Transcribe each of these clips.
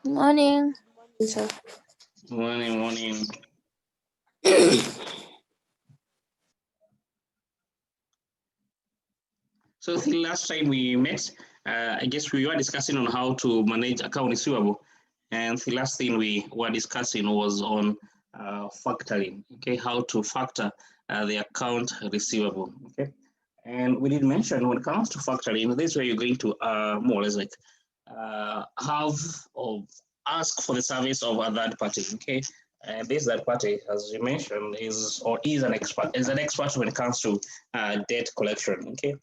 Morning. Sir. Morning. So the last time we met, I guess we were discussing on how to manage account receivable, and the last thing we were discussing was on factoring. Okay, how to factor the account receivable. Okay, and we did mention when it comes to factoring, this is where you're going to more or less like have or ask for the service of a third party. Okay, and this third party, as you mentioned, is an expert when it comes to debt collection. Okay,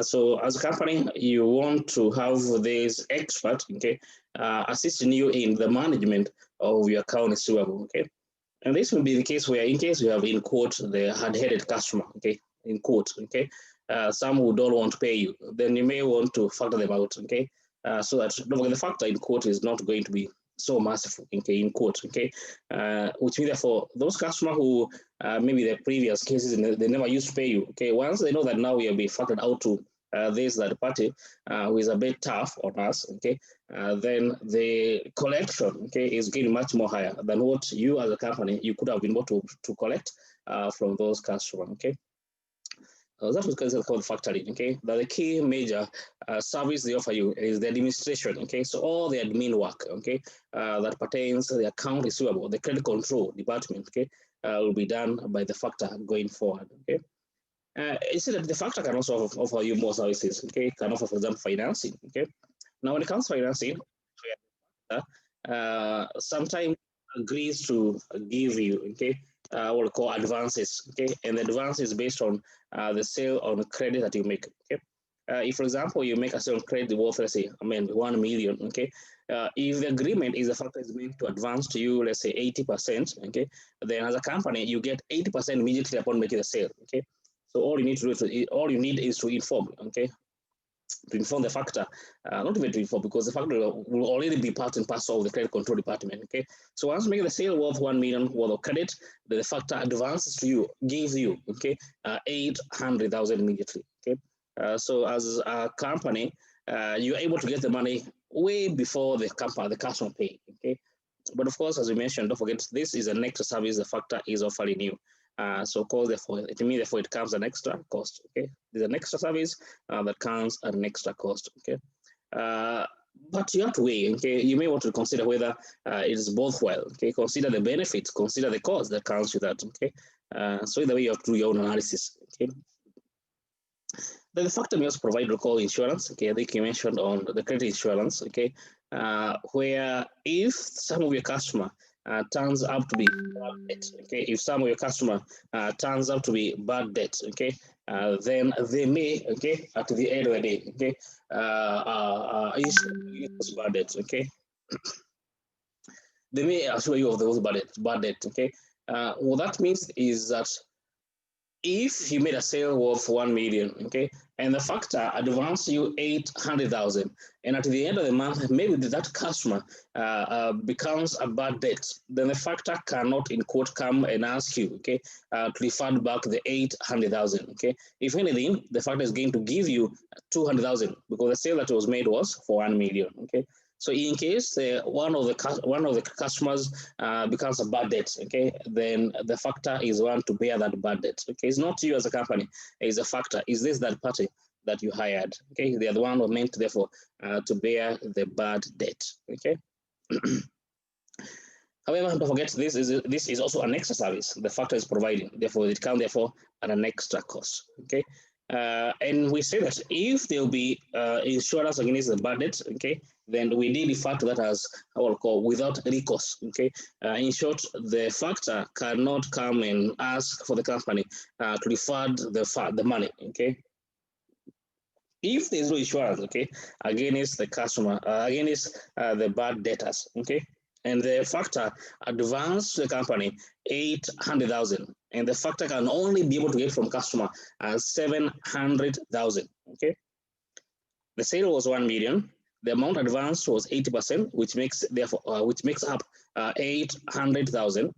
so as a company, you want to have this expert, okay, assisting you in the management of your account receivable. Okay, and this will be the case where, in case you have in quote the hard-headed customer, okay, in quote, okay, some who don't want to pay you, then you may want to factor them out, okay, so that the factor in quote is not going to be so massive, okay, in quote, okay, which means therefore those customers who maybe the previous cases and they never used to pay you, okay, once they know that now we have been factored out to this that party who is a bit tough on us, okay, then the collection, okay, is getting much more higher than what you as a company you could have been able to collect from those customers, okay. That was considered called factoring, okay. But the key major service they offer you is the administration, okay. So all the admin work, okay, that pertains to the account receivable, the credit control department, okay, will be done by the factor going forward, okay. You see that the factor can also offer you more services, okay. Can offer, for example, financing, okay. Now, when it comes to financing, sometimes agrees to give you, okay, what we call advances, okay, and the advance is based on the sale on credit that you make, okay. If, for example, you make a sale on credit worth, let's say, 1 million, okay, if the agreement is the factor is meant to advance to you, let's say 80%, okay, then as a company, you get 80% immediately upon making the sale, okay. So all you need to do is to inform, okay, to inform the factor, not even to inform, because the factor will already be part and parcel of the credit control department. Okay, so once making the sale worth 1 million worth of credit, the factor advances to you, gives you 800,000 immediately. Okay, so as a company, you're able to get the money way before the customer pay. Okay, but of course, as we mentioned, don't forget this is an extra service the factor is offering you. So of course, therefore, it comes an extra cost. Okay, there's an extra service that comes at an extra cost. Okay, but you have to weigh. Okay, you may want to consider whether it is worthwhile. Okay, consider the benefits, consider the cost that comes with that. Okay, so either way, you have to do your own analysis. Okay. Then the factor may also provide local insurance. Okay, I think you mentioned on the credit insurance. Okay, where if some of your customer turns out to be bad debt, okay, if some of your customer turns out to be bad debt, okay, then they may, okay, at the end of the day, okay, issue bad debt, okay, they may assure you of those bad debt, okay. What that means is that if you made a sale worth 1 million, okay, and the factor advanced you 800,000, and at the end of the month, maybe that customer becomes a bad debt, then the factor cannot, in quote, come and ask you, okay, to refund back the 800,000, okay. If anything, the factor is going to give you 200,000 because the sale that was made was for 1 million, okay. So in case one of the customers becomes a bad debt, okay, then the factor is one to bear that bad debt. Okay, it's not you as a company; it's a factor. Is this that party that you hired? Okay, they are the one who are meant, therefore, to bear the bad debt. Okay. However, don't forget this is also an extra service the factor is providing. Therefore, it comes at an extra cost. Okay. And we say that if there will be insurance against the bad debt, okay, then we did refer to that as what we call without recourse. Okay, in short, the factor cannot come and ask for the company to refund the money. Okay, if there is no insurance, okay, against the customer, against the bad debtors, okay, and the factor advanced to the company 800,000, and the factor can only be able to get from customer 700,000, okay. The sale was 1 million. The amount advanced was 80%, which makes up 800,000.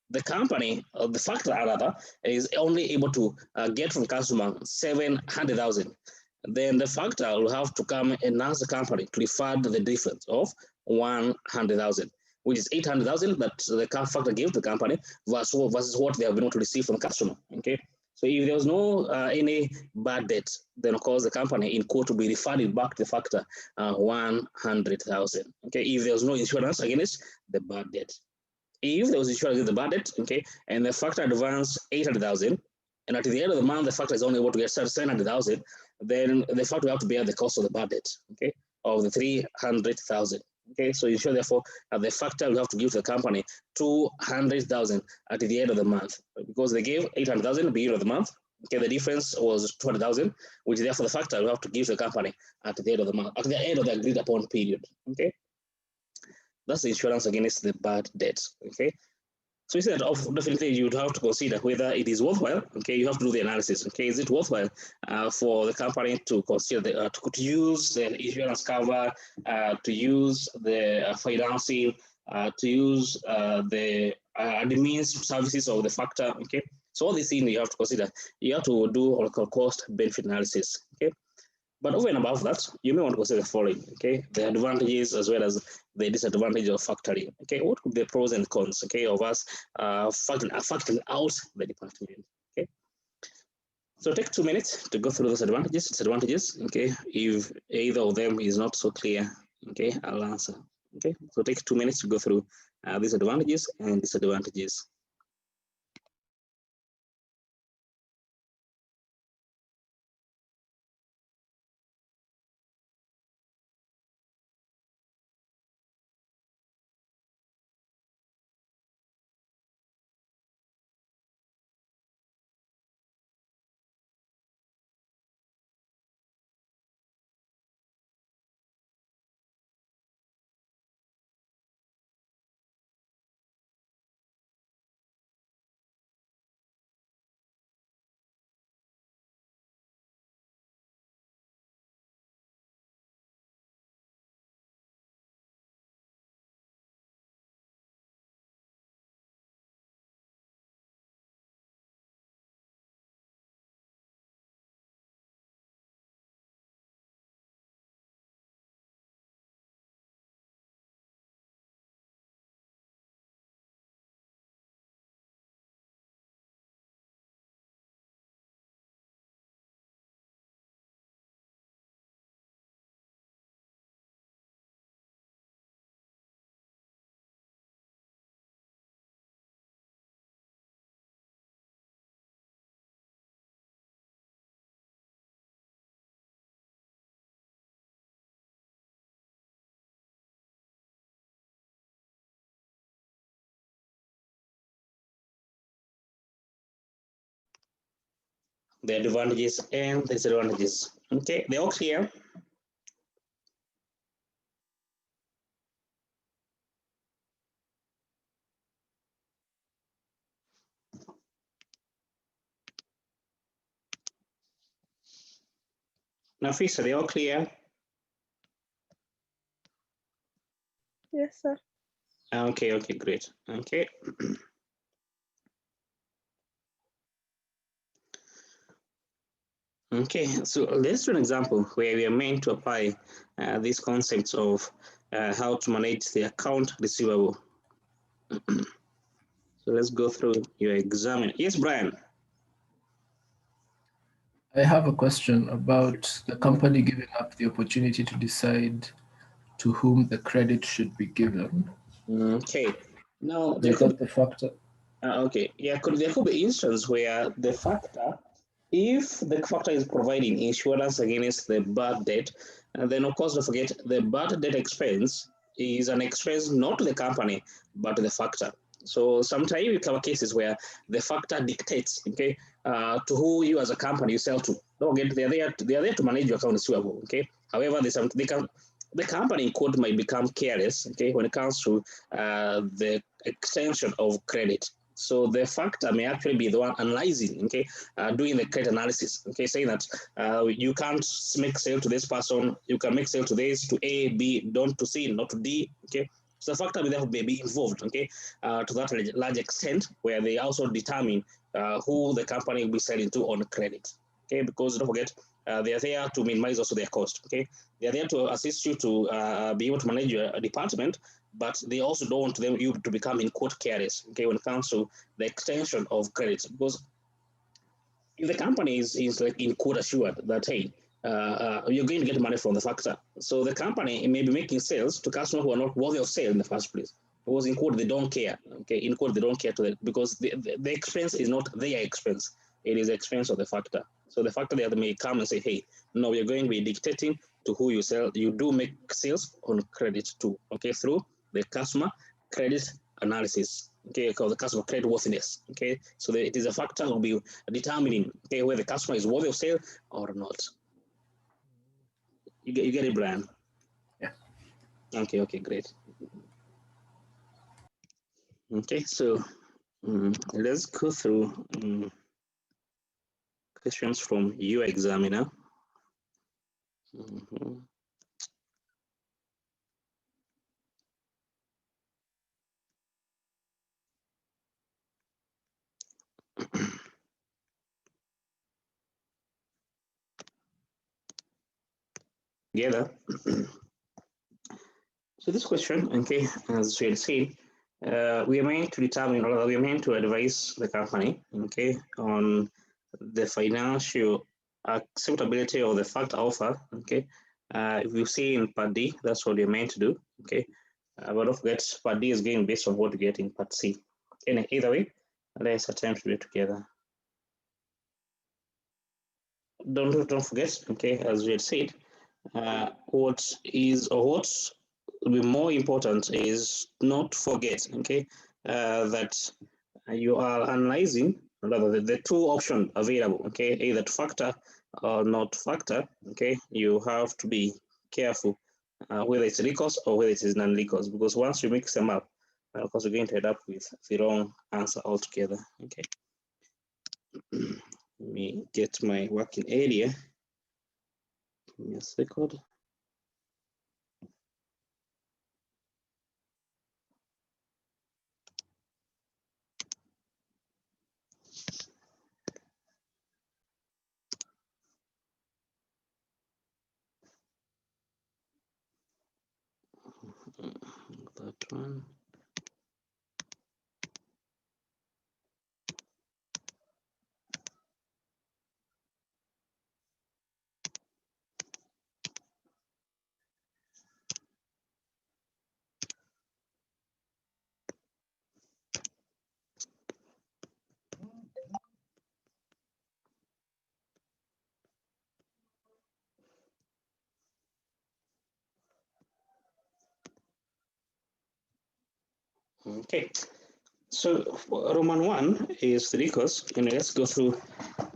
The company, the factor rather, is only able to get from customer 700,000. Then the factor will have to come and ask the company to refund the difference of 100,000, which is 800,000 that the factor gave to the company versus what they have been able to receive from the customer. Okay, so if there was no any bad debt, then of course the company in court will be refunded back to the factor 100,000. Okay, if there was no insurance against the bad debt. If there was insurance against the bad debt, okay, and the factor advanced 800,000, and at the end of the month the factor is only able to get 700,000, then the factor will have to bear the cost of the bad debt, okay, of the 300,000. Okay, so you show therefore the factor will have to give to the company 200,000 at the end of the month, because they gave 800,000 at the beginning of the month. Okay, the difference was 200,000, which therefore the factor will have to give to the company at the end of the month, at the end of the agreed upon period. Okay, that's the insurance against the bad debt. Okay, so instead of definitely you'd have to consider whether it is worthwhile. Okay, you have to do the analysis. Okay, is it worthwhile for the company to consider to use the insurance cover, to use the financing, to use the admin services of the factor. Okay, so all these things you have to consider. You have to do what called cost benefit analysis. Okay. But over and above that, you may want to consider the following, okay? The advantages as well as the disadvantages of factoring. Okay, what could be the pros and cons, okay, of us factoring out the department, okay? So take 2 minutes to go through those disadvantages, okay? If either of them is not so clear, okay, I'll answer, okay? So take 2 minutes to go through these advantages and disadvantages. The advantages and disadvantages. Okay, they're all clear. Now, Fisa, they all clear? Yes, sir. Okay, great. Okay. Okay, so let's do an example where we are meant to apply these concepts of how to manage the account receivable. So let's go through your exam. Yes, Brian. I have a question about the company giving up the opportunity to decide to whom the credit should be given. Okay. Now, Do you think the factor? Okay, yeah, there could be instances where the factor, if the factor is providing insurance against the bad debt, then of course don't forget the bad debt expense is an expense not to the company but to the factor. So sometimes you cover cases where the factor dictates, okay, to who you as a company you sell to. Don't forget they are there to manage your account receivable, okay. However, the company in court might become careless, okay, when it comes to the extension of credit. So the factor may actually be the one analyzing, okay, doing the credit analysis, okay, saying that you can't make sale to this person, you can make sale to this, to A, B, don't to C, not to D, okay. So the factor will therefore be involved, okay, to that large extent, where they also determine who the company will be selling to on credit, okay, because don't forget, they are there to minimize also their cost. Okay, they are there to assist you to be able to manage your department, but they also don't want you to become in quote careless. Okay, when it comes to the extension of credit, because if the company is like in quote assured that hey, you're going to get money from the factor, so the company may be making sales to customers who are not worthy of sale in the first place. Because in quote they don't care. Okay, in quote they don't care to that because the expense is not their expense; it is the expense of the factor. So the factor there may come and say, hey, no, we are going to be dictating to who you sell. You do make sales on credit too. Okay, through the customer credit analysis. Okay, called the customer credit worthiness. Okay, so it is a factor will be determining okay whether the customer is worthy of sale or not. You get it, Brian? Yeah. Okay, great. Okay, so let's go through questions from your examiner. Together. So this question, okay, as we had said, we are meant to determine, or we are meant to advise the company, okay, on the financial acceptability of the factor offer, okay. If you see in Part D, that's what you're meant to do, okay. But don't forget, Part D is going based on what you get in Part C. And either way, let's attempt to do it together. Don't forget, okay, as we had said, what will be more important is not forget, okay, that you are analyzing rather the two options available, okay, either factor or not factor, okay. You have to be careful whether it's recourse or whether it is non-recourse, because once you mix them up, of course, you're going to end up with the wrong answer altogether, okay. Let me get my working area. Give me a second. That one. Okay, so Roman 1 is the recourse, and let's go through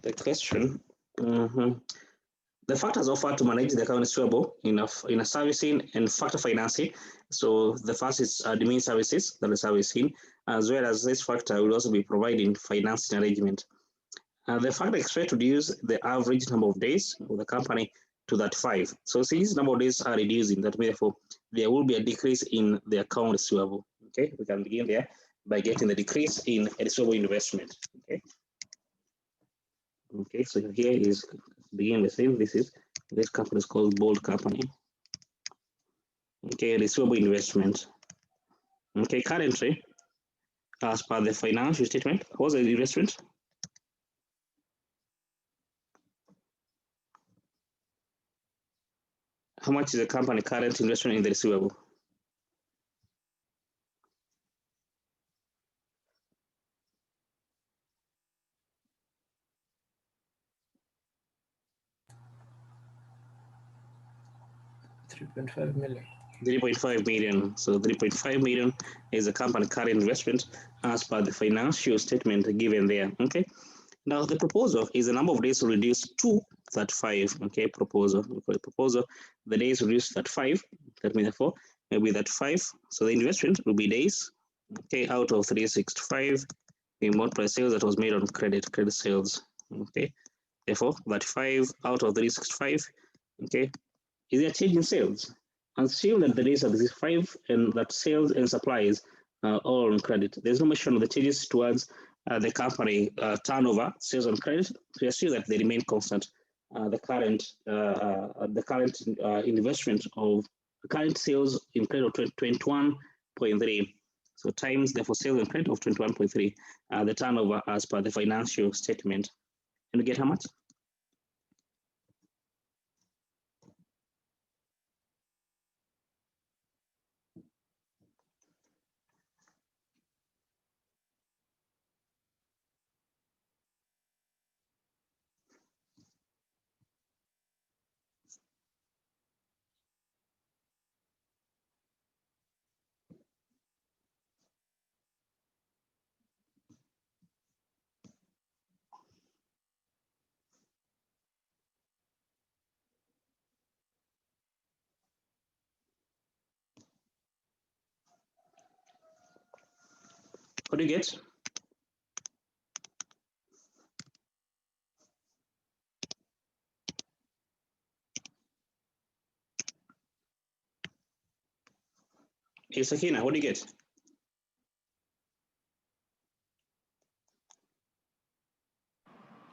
the question. The factors offered to manage the account receivable in a servicing and factor financing. So the first is admin services that is servicing, as well as this factor will also be providing financing arrangement. The factor expects to reduce the average number of days of the company to that 5. So since number of days are reducing, that therefore there will be a decrease in the account receivable. Okay, we can begin there by getting the decrease in receivable investment. Okay, so here is begin with this company is called Bold Company. Okay, receivable investment. Okay, currently, as per the financial statement, what's the investment? How much is the company current investment in the receivable? $3.5 million. 3.5 million. So 3.5 million is the company current investment as per the financial statement given there. Okay. Now the proposal is the number of days reduced to 35. Okay, proposal. We call it proposal. The days reduced to 35. That means therefore maybe that 5. So the investment will be days. Okay, out of 365, we multiply sales that was made on credit sales. Okay, therefore that 5 out of 365. Okay, is there a change in sales? Assume that the days are 5 and that sales and supplies are all on credit. There's no mention of the changes towards the company turnover, sales on credit. So we assume that they remain constant. the current investment of current sales in credit of 21.3. So times therefore sales in credit of 21.3, the turnover as per the financial statement. Can you get how much? What do you get? Hey, Sakina, what do you get?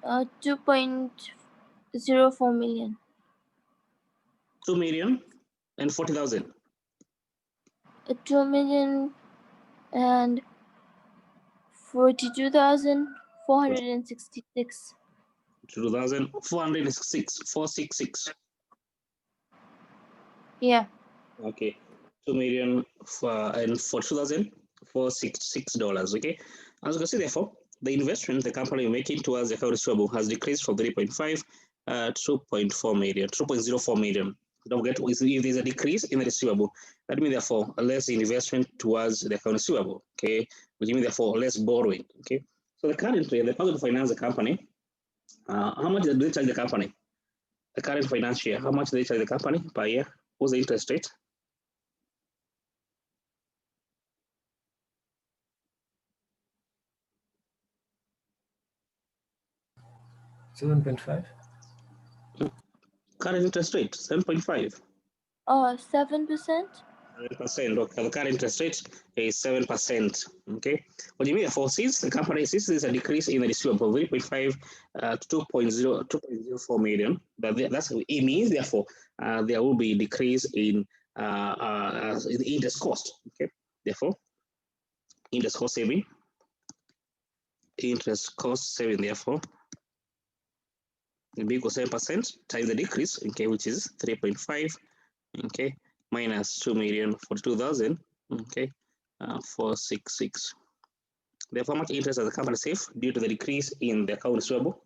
2.04 million. 2,040,000. 2,042,466. 2,466, 466. Yeah. Okay, 2,042,466 dollars. Okay, as you can see, therefore, the investment the company is making towards the account receivable has decreased from 3.5 to 2.4 million, 2.04 million. Don't forget, if there's a decrease in the receivable, that means therefore less investment towards the account receivable. Okay, which means therefore less borrowing. Okay, so currently the person to finance the company, how much do they charge the company? The current financial year, how much do they charge the company per year? What's the interest rate? 7.5. Current interest rate 7.5. 7%. 7%. Okay, the current interest rate is 7%. Okay, what do you mean? For since the company since there's a decrease in the receivable from 3.5 to 2.04 million, that's it means therefore there will be a decrease in the interest cost. Okay, therefore interest cost saving, therefore will be equal 7% times the decrease, okay, which is 3.5, okay, minus 2,042,000, okay, 466. Therefore, how much interest has the company saved due to the decrease in the account receivable?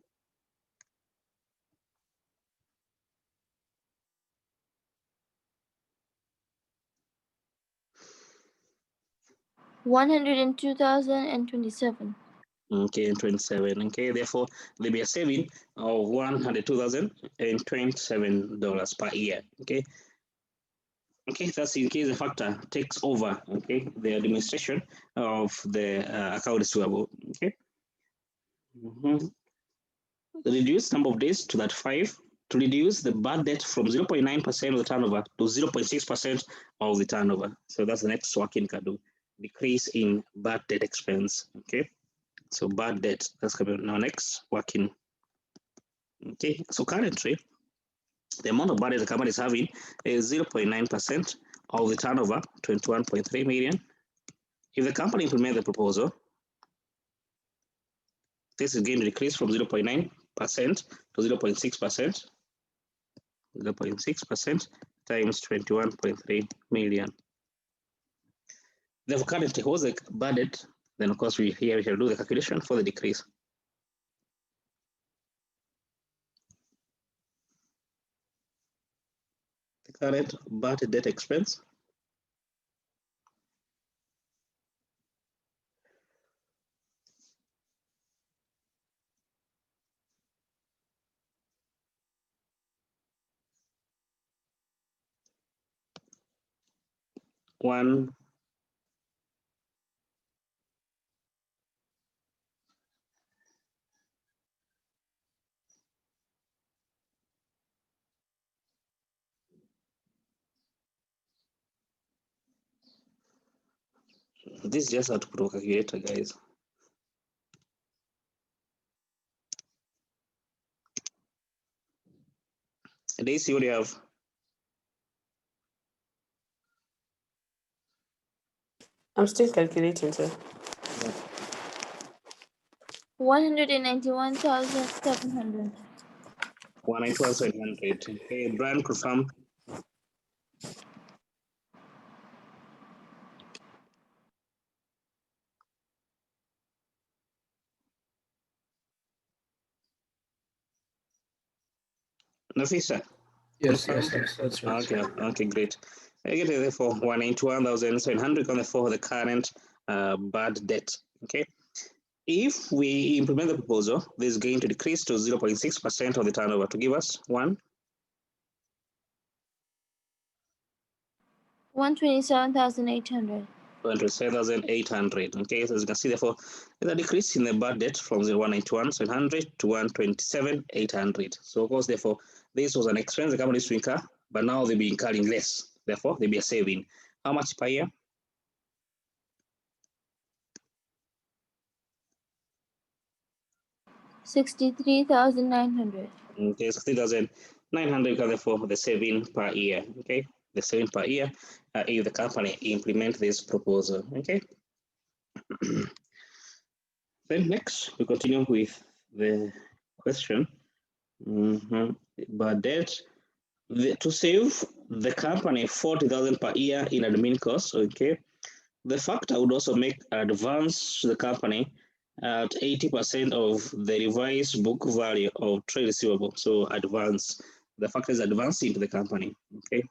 $102,027. Okay, and 27. Okay, therefore there'll be a saving of $102,027 per year. Okay. Okay, that's in case the factor takes over, okay, the administration of the account receivable. Okay. Reduce number of days to that 5 to reduce the bad debt from 0.9% of the turnover to 0.6% of the turnover. So that's the next working can do. Decrease in bad debt expense. Okay. So bad debt, that's coming now next working. Okay, so currently the amount of bad debt the company is having is 0.9% of the turnover, 21.3 million. If the company implement the proposal, this is going to decrease from 0.9% to 0.6%. 0.6% times 21.3 million. Therefore, currently, what's the bad debt? Then, of course, we shall do the calculation for the decrease. The current bad debt expense one this is just how to put a calculator, guys. Daisy, what do you have? I'm still calculating, sir. 191,700. 191,700. Okay, Brian, confirm. Nafisa? Yes, Confirm? that's right. Okay, great. I get it therefore 191,700 on the for the current bad debt. Okay. If we implement the proposal, this is going to decrease to 0.6% of the turnover to give us 127,800. 127,800. Okay, so as you can see, therefore, there's a decrease in the bad debt from 191,700 to 127,800. So, of course, therefore, this was an expense the company used to incur, but now they'll be incurring less. Therefore, they'll be a saving. How much per year? 63,900. Okay, 60,900 therefore the saving per year. Okay, the saving per year if the company implement this proposal. Okay. Then next we continue with the question. But debt to save the company 40,000 per year in admin costs. Okay, the factor would also make advance to the company at 80% of the revised book value of trade receivable. So advance, the factor is advancing to the company. Okay,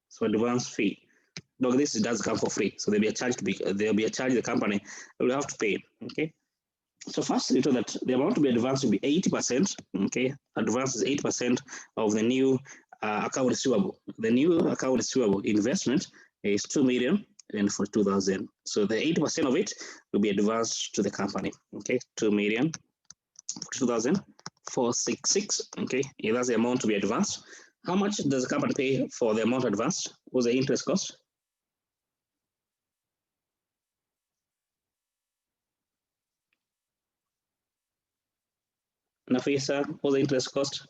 so advance fee. Look, this does come for free, so there'll be a charge the company will have to pay. Okay, so first you know that the amount to be advanced will be 80%. Okay, advance is 80% of the new account receivable. The new account receivable investment is 2,000,000 and for 2,000. So the 80% of it will be advanced to the company. Okay, 2,000,000 for 2,466. Okay, yeah, that's the amount to be advanced. How much does the company pay for the amount advanced? What's the interest cost? Nafisa, what's the interest cost?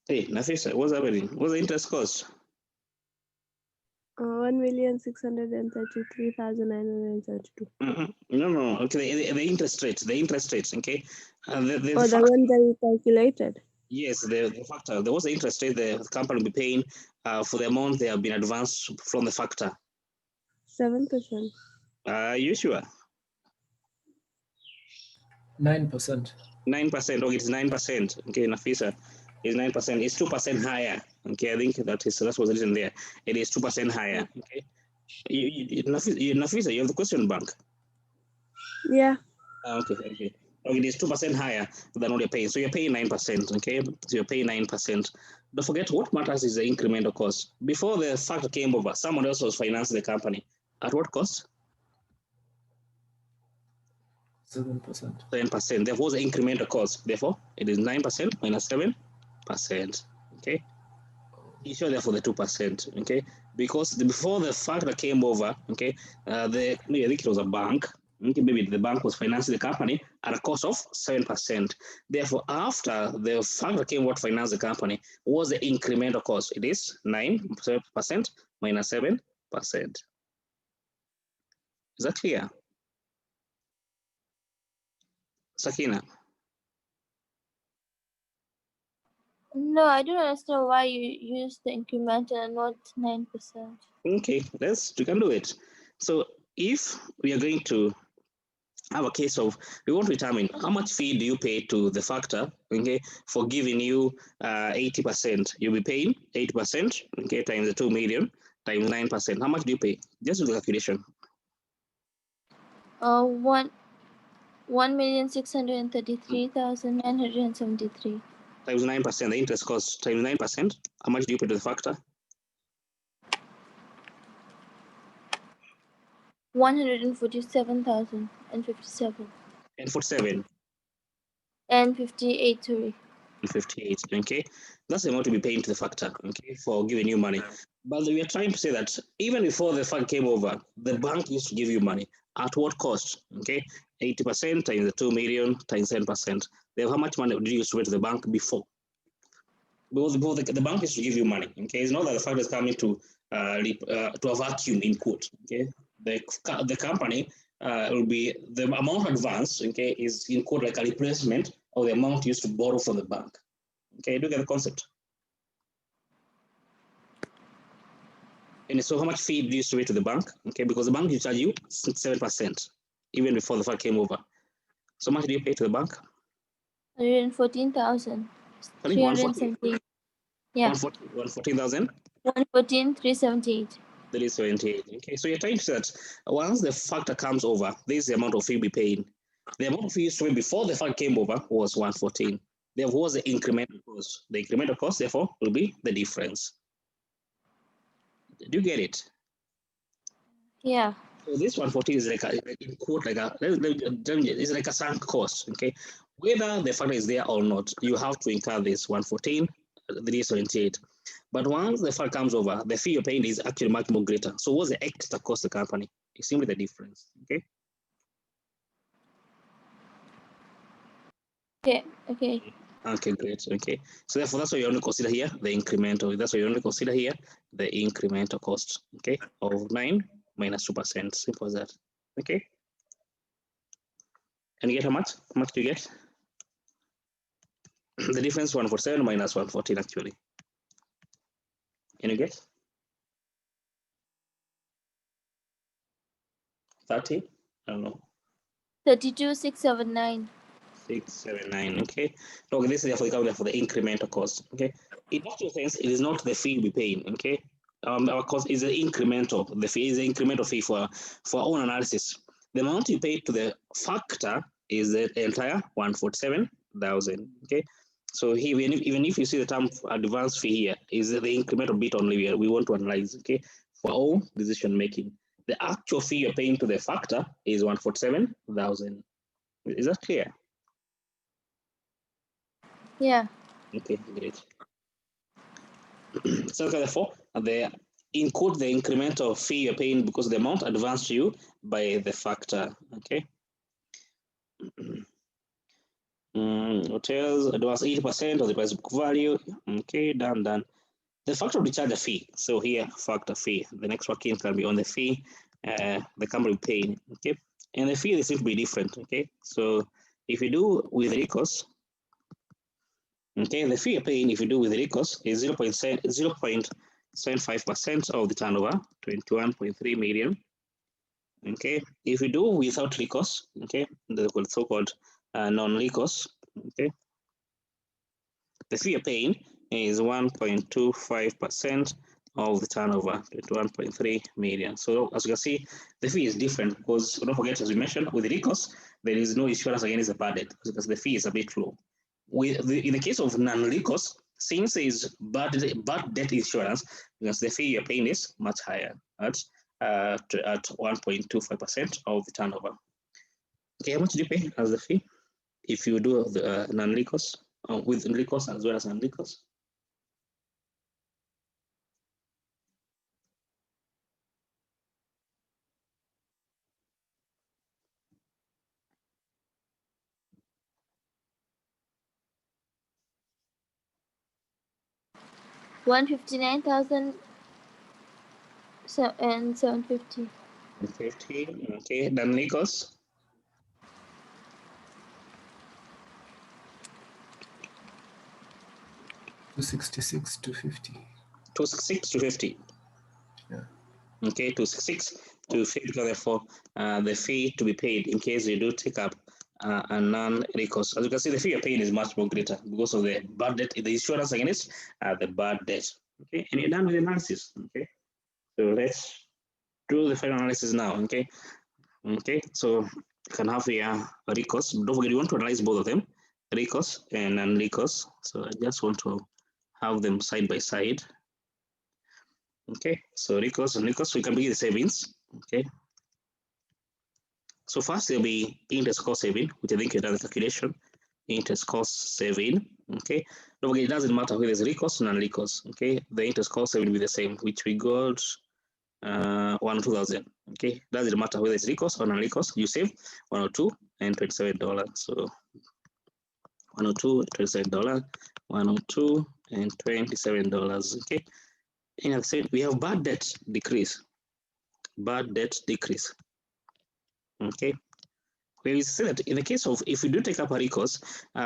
Hey, Nafisa, what's happening? What's the interest cost? 1,633,932. No. Okay, the interest rate, okay. The one that we calculated. Yes, the factor. There was the interest rate the company will be paying for the amount they have been advanced from the factor. 7%. You sure? 9%. 9%. Okay, it's 9%. Okay, Nafisa, is 9%. It's 2% higher. Okay, I think that's what's written there. It is 2% higher. Okay. Nafisa, you have the question bank. Yeah. Okay, it is 2% higher than what you're paying. So you're paying 9%. Okay, so you're paying 9%. Don't forget, what matters is the incremental cost. Before the factor came over, someone else was financing the company. At what cost? 7%. 7%. Therefore, the incremental cost. Therefore, it is 9% minus 7%. Okay. You show therefore the 2%. Okay, because before the factor came over, okay, I think it was a bank. Okay, maybe the bank was financing the company at a cost of 7%. Therefore, after the factor came over to finance the company, what was the incremental cost? It is 9% minus 7%. Is that clear? Sakina? No, I don't understand why you use the incremental and not 9%. Okay, we can do it. So if we are going to have a case of, we want to determine how much fee do you pay to the factor, okay, for giving you 80%. You'll be paying 80%, okay, times the 2 million times 9%. How much do you pay? Just do the calculation. 1,633,973. Times 9%, the interest cost times 9%. How much do you pay to the factor? $147,057 and 47 and 58. Sorry. and 58. Okay, that's the amount to be paying to the factor. Okay, for giving you money. But we are trying to say that even before the fund came over, the bank used to give you money. At what cost? Okay, 80% times the 2 million times 10%. Then how much money did you used to pay to the bank before? Because the bank used to give you money. Okay, it's not that the fund is coming to a vacuum in quote. Okay, the company will be the amount advanced. Okay, is in quote like a replacement of the amount used to borrow from the bank. Okay, do you get the concept? And so how much fee do you used to pay to the bank? Okay, because the bank will charge you 7% even before the fund came over. So much do you pay to the bank? 114,378. Yeah. 114,000? 114,378. 378. Okay, so you're trying to say that once the factor comes over, this is the amount of fee we paying. The amount of fee used to pay before the factor came over was 114. There was the incremental cost. The incremental cost, therefore, will be the difference. Do you get it? Yeah. So this 114 is like in quote it's like a sunk cost. Okay, whether the factor is there or not, you have to incur this 114, 378. But once the factor comes over, the fee you're paying is actually much more greater. So what's the extra cost the company? It's simply the difference. Okay. Okay. Okay, great. Okay. So therefore, that's what you only consider here, the incremental. That's what you only consider here, the incremental cost. Okay, of 9 minus 2%. Simple as that. Okay. And you get how much? How much do you get? The difference 147 minus 114 actually. Can you get? 30? I don't know. 32,679. 679. Okay. Okay, this is for the incremental cost. Okay. In actual sense, it is not the fee we paying. Okay. Our cost is the incremental. The fee is the incremental fee for our own analysis. The amount you pay to the factor is the entire 147,000. Okay. So here, even if you see the term advance fee here, is the incremental bit only we want to analyze. Okay. For all decision making, the actual fee you're paying to the factor is 147,000. Is that clear? Yeah. Okay, great. So therefore, the include the incremental fee you're paying because the amount advanced to you by the factor. Okay. Hotels advance 80% of the price book value. Okay, done. The factor will charge a fee. So here, factor fee. The next working can be on the fee the company will pay. Okay, and the fee they seem to be different. Okay, so if you do with recourse, okay, the fee you're paying if you do with recourse is 0.75% of the turnover, 21.3 million. Okay, if you do without recourse, okay, the so-called non-recourse, okay, the fee you're paying is 1.25% of the turnover, 21.3 million. So as you can see, the fee is different because don't forget, as we mentioned, with recourse, there is no insurance against the bad debt because the fee is a bit low. In the case of non-recourse, since there is bad debt insurance, because the fee you're paying is much higher at 1.25% of the turnover. Okay, how much do you pay as the fee if you do the non-recourse with recourse as well as non-recourse? $159,000 and $750. 50. Okay, non-recourse. $266 to $50. 266 to 50. Yeah. Okay, 266 to 50. Therefore, the fee to be paid in case you do take up a non-recourse. As you can see, the fee you're paying is much more greater because of the bad debt, the insurance against the bad debt. Okay, and you're done with the analysis. Okay, so let's do the final analysis now. Okay, so you can have here a recourse. Don't forget, you want to analyze both of them, recourse and non-recourse. So I just want to have them side by side. Okay, so recourse and recourse, we can begin the savings. Okay, So first there'll be interest cost saving, which I think you done the calculation. Interest cost saving. Okay. Don't forget, it doesn't matter whether it's recourse or non-recourse. Okay. The interest cost saving will be the same, which we got 102,000. Okay. Doesn't matter whether it's recourse or non-recourse. You save 102 and $27. So 102 $27, 102 and $27. Okay. And I said we have bad debt decrease. Bad debt decrease. Okay. We say that in the case of if we do take up a recourse,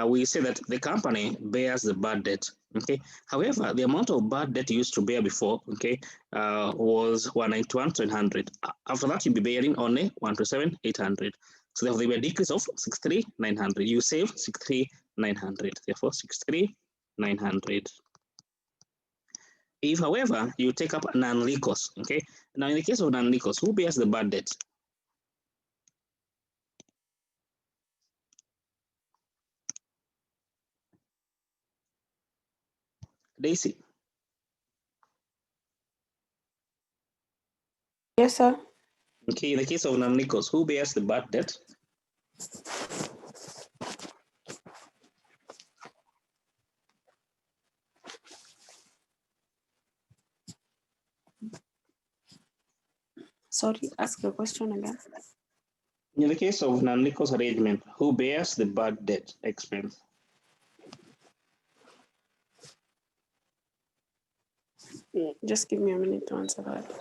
we say that the company bears the bad debt. Okay. However, the amount of bad debt you used to bear before, okay, was 191,700. After that, you'll be bearing only 127,800. So therefore, there will be a decrease of 63,900. You save 63,900. Therefore, 63,900. If, however, you take up non-recourse, okay. Now, in the case of non-recourse, who bears the bad debt? Daisy. Yes, sir. Okay, in the case of non-recourse, who bears the bad debt? Sorry, ask the question again. In the case of non-recourse arrangement, who bears the bad debt expense? Just give me a minute to answer that.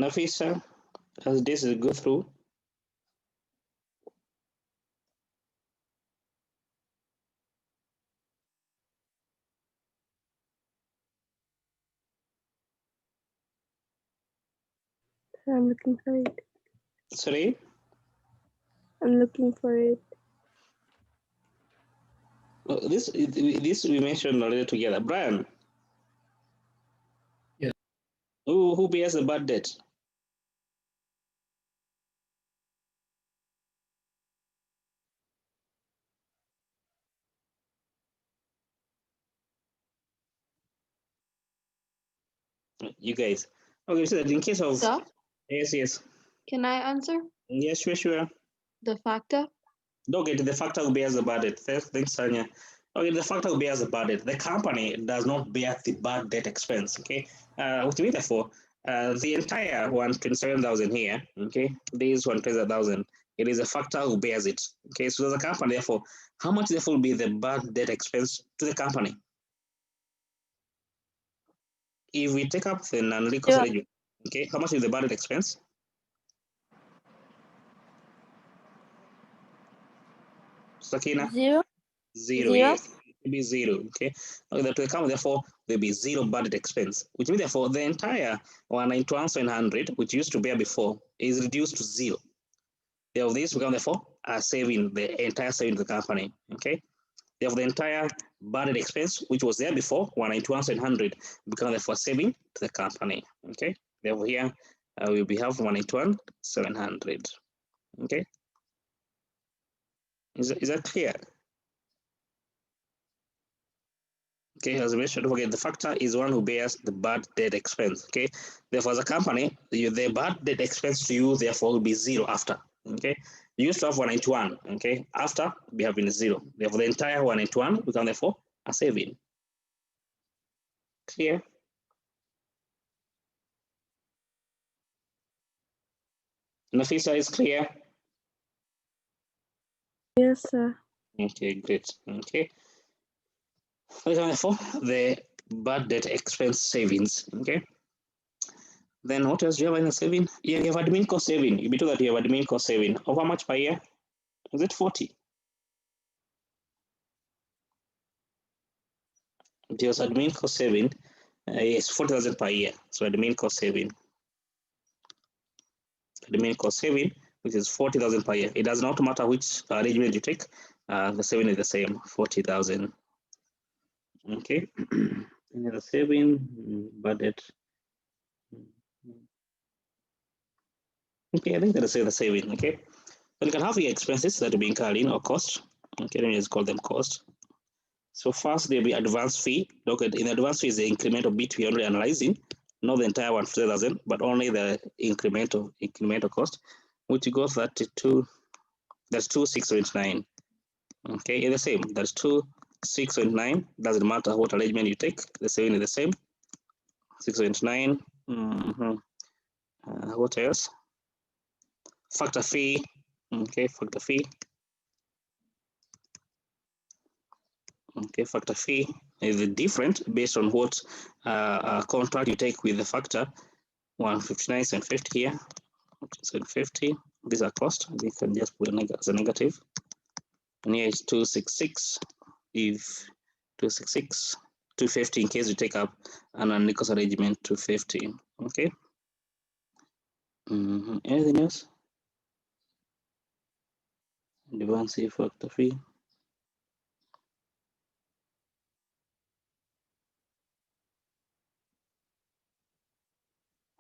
Nafisa, as this is go through. I'm looking for it. Sorry? I'm looking for it. This we mentioned already together. Brian. Yes. Who bears the bad debt? You guys. Okay, so that in case of Sir, yes. can I answer? Yes, sure. The factor? Okay, the factor who bears the bad debt. Thanks, Tanya. Okay, the factor who bears the bad debt. The company does not bear the bad debt expense. Okay, which means therefore, the entire 127,000 here. Okay, this 127,000. It is a factor who bears it. Okay, so the company therefore, how much therefore will be the bad debt expense to the company? If we take up the non-recourse arrangement, okay, how much is the bad debt expense? Sakina? Zero. Zero, yes. It will be zero, okay? That will come, therefore, there'll be zero budget expense, which means, therefore, the entire 191,700, which used to bear before, is reduced to zero. Therefore, this become, therefore, a saving, the entire saving to the company, okay? Therefore, the entire budget expense, which was there before, 191,700, become, therefore, saving to the company, okay? Therefore, here, we have 191,700, okay? Is that clear? Okay, as I mentioned, don't forget the factor is one who bears the bad debt expense. Okay, therefore, as a company, the bad debt expense to you therefore will be zero after. Okay, you used to have 191. Okay, after we have been zero. Therefore, the entire 191 become therefore a saving. Clear? Nafisa is clear. Yes, sir. Okay, great. Okay, therefore the bad debt expense savings. Okay. Then what else do you have in the saving? Yeah, you have admin cost saving. You be told that you have admin cost saving. Of how much per year? Is it 40? There's admin cost saving. Yes, 40,000 per year. So admin cost saving. Admin cost saving, which is 40,000 per year. It does not matter which arrangement you take. The saving is the same, 40,000. Okay. And the saving budget. Okay, I think that is the saving. Okay, then you can have your expenses that will be incurred in or cost. Okay, let me just call them cost. So first there'll be advance fee. Look at in advance fee is the incremental bit we're only analyzing, not the entire 1,000, but only the incremental cost, which goes 32. That's 2,679. Okay, it's the same. That's 2,679. Doesn't matter what arrangement you take. The saving is the same. 679. What else? Factor fee. Okay, factor fee. Okay, factor fee is different based on what contract you take with the factor. 159, 750 here. 750. These are cost. You can just put as a negative. And here is 266. If 266, 250 in case you take up an unequal arrangement 250. Okay. Anything else? Advance factor fee.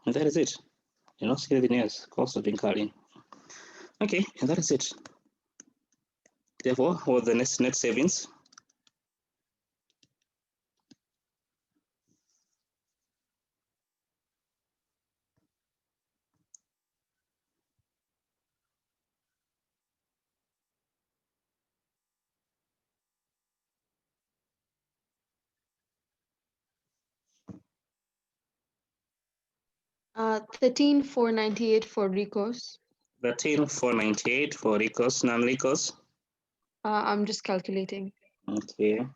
And that is it. You don't see anything else. Cost of incurring. Okay, and that is it. Therefore, what the next net savings? Uh, 13,498 for recourse. 13,498 for recourse, non-recourse. I'm just calculating. Okay.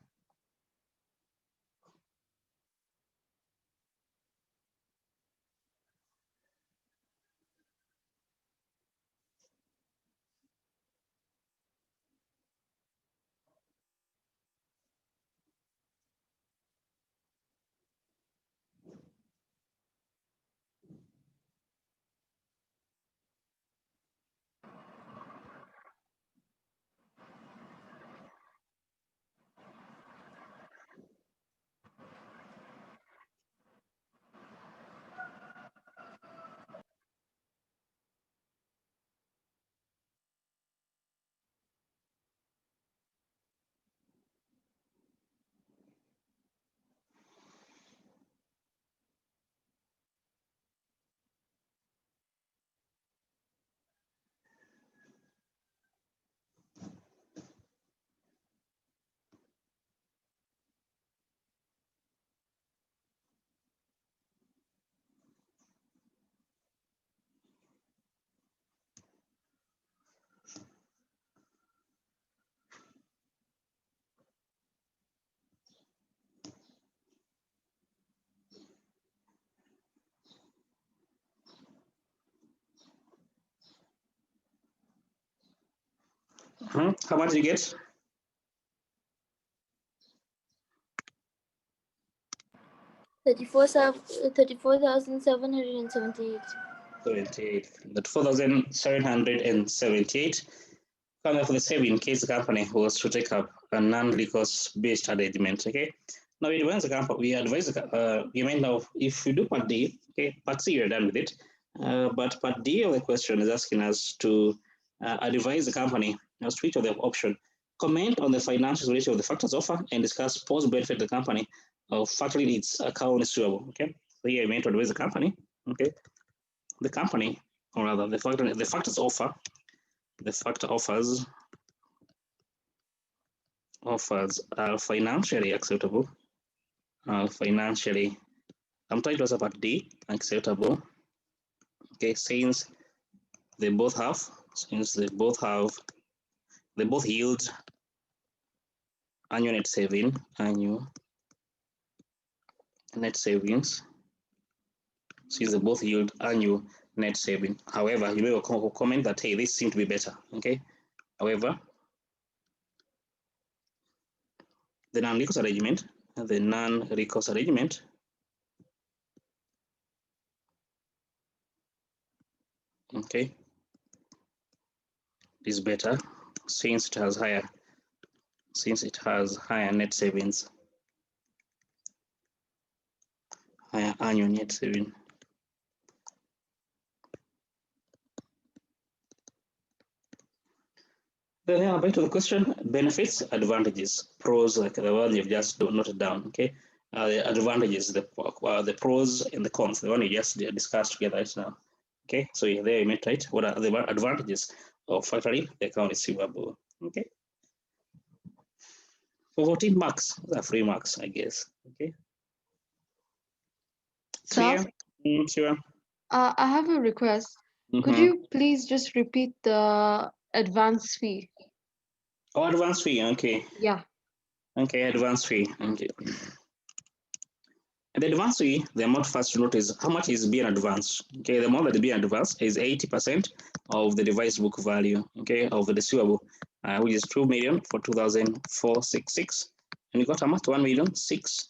How much did you get? 34,778. 78. That 4,778. Kind of the same in case the company was to take up a non-recourse based arrangement. Okay. Now we advise the company. We advise you might know if you do part D. Okay, part C you're done with it. But part D of the question is asking us to advise the company as to each of the option. Comment on the financial related of the factors offer and discuss post benefit the company of factoring its account is suitable. Okay. So here you meant to advise the company. Okay. The company, or rather the factors offer. The factor offers are financially acceptable. Financially, I'm trying to answer part D, acceptable. Okay, since they both yield annual net savings. Since they both yield annual net saving. However, you may comment that hey, this seems to be better. Okay. However, the non-recourse arrangement, okay, is better since it has higher net savings, higher annual net saving. Then yeah, back to the question: benefits, advantages, pros, like the one you've just noted down. Okay, the advantages, the pros and the cons, the one you just discussed together right now. Okay, so there you met right. What are the advantages of factoring the account receivable? Okay, for 14 marks, those are free marks, I guess. Okay, Sir, clear. Sure. I have a request. Could Mm-hmm. you please just repeat the advance fee? Oh, advance fee. Okay. Yeah. Okay, advance fee. Okay. And the advance fee, the amount first to note is how much is being advanced. Okay, the amount that is being advanced is 80% of the device book value, okay, of the receivable, which is 2 million for 2,466. And you got how much? 1 million 6.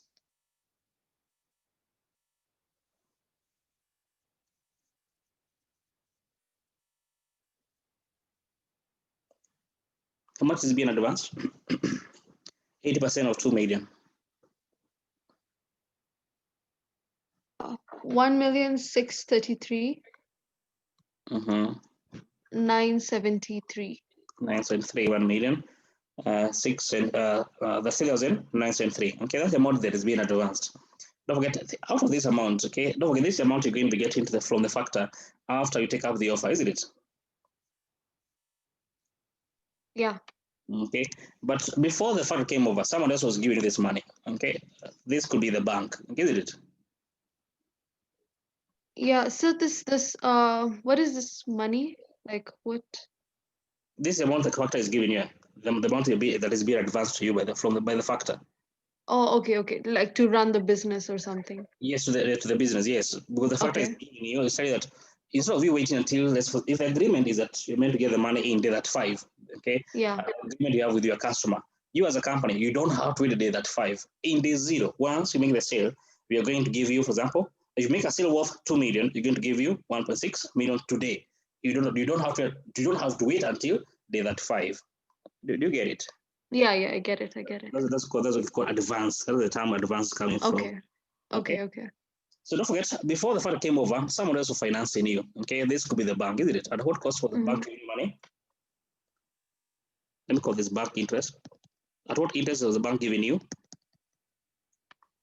How much is being advanced? 80% of 2 million. 1,633,973. Mm-hmm. 973, 1 million. 6 and the 3,973. Okay, that's the amount that is being advanced. Don't forget, out of this amount, okay, don't forget this amount you're going to be getting from the factor after you take up the offer, isn't it? Yeah. Okay, but before the factor came over, someone else was giving you this money. Okay, this could be the bank, isn't it? Yeah. So this what is this money? Like what? This amount the factor is giving you, the amount that is being advanced to you by the factor. Oh, okay. Like to run the business or something. Yes, to the business, yes. Because the factor is Okay. giving you, it's saying that instead of you waiting until, if the agreement is that you're meant to get the money in day that 5, okay, Yeah. agreement you have with your customer, you as a company, you don't have to wait a day that 5. In day 0, once you make the sale, we are going to give you, for example, if you make a sale worth 2 million, you're going to give you 1.6 million today. You don't have to wait until day that 5. Do you get it? Yeah, I get it. That's what it's called advance. That's the term advance coming from. Okay. Okay. Okay. So don't forget, before the fund came over, someone else was financing you. Okay, this could be the bank, isn't it? At what cost for the bank Mhm. to give you money? Let me call this bank interest. At what interest was the bank giving you?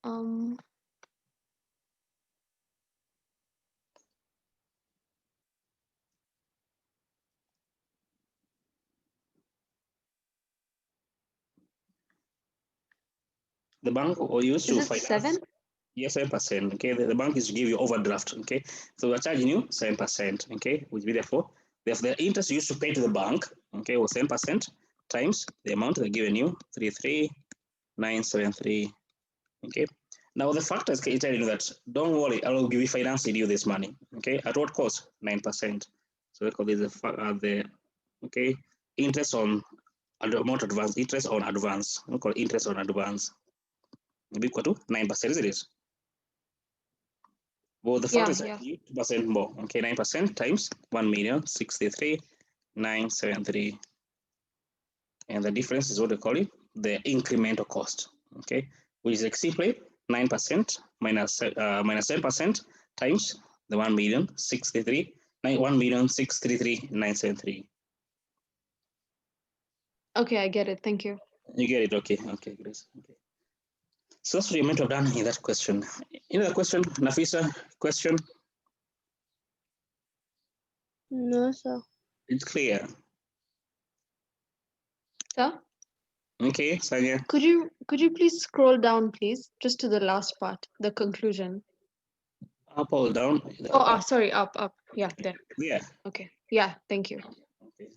Um, The bank or used is to it 7? finance. Yes, 7%. Okay, the bank is to give you overdraft. Okay, so we're charging you 7%. Okay, which be therefore, the interest you used to pay to the bank. Okay, was 7% times the amount they're giving you 33,973. Okay. Now the factor is telling you that don't worry, I will give you financing you this money. Okay, at what cost? 9%. So we call this the okay interest on amount advance, interest on advance. We call it interest on advance. It'll be equal to 9%, isn't it? Well, the factor is Yeah. 2% more. Okay, 9% times 1,063,973, and the difference is what we call it the incremental cost. Okay, which is like simply 9% minus 10% times the 1,633,973. Okay, I get it. Thank you. You get it? Okay, Grace. Okay. So that's what you meant to have done in that question. Any other question, Nafisa? Question? No, sir. It's clear. Sir, Okay, Sanya. could you please scroll down, please, just to the last part, the conclusion. Up or down? Oh, sorry, up. Yeah, there. Yeah. Okay. Yeah, thank you. Okay.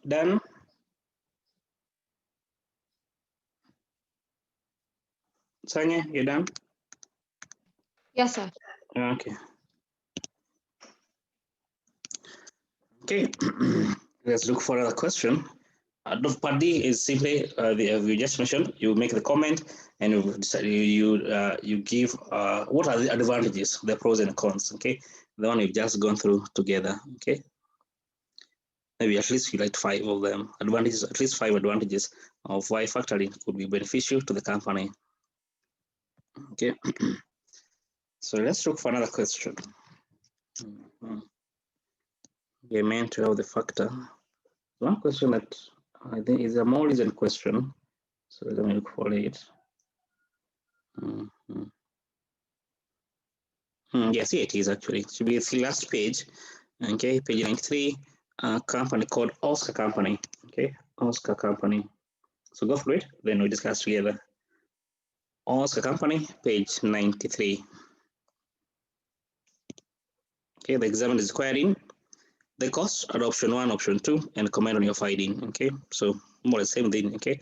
Done? Sanya, you done? Yes, sir. Okay. Okay, let's look for another question. Part D is simply we just mentioned. You make the comment and you give what are the advantages, the pros and cons. Okay, the one you've just gone through together. Okay, maybe at least you like 5 of them. Advantages, at least 5 advantages of why factoring could be beneficial to the company. Okay, so let's look for another question. We meant to have the factor. One question that I think is a more recent question. So let me look for it. Yes, here it is actually. It should be the last page. Okay, page 93. Company called Oscar Company. Okay, Oscar Company. So go through it, then we discuss together. Oscar Company, page 93. Okay, the examiner is querying the cost at option 1, option 2, and comment on your finding. Okay, so more the same thing. Okay,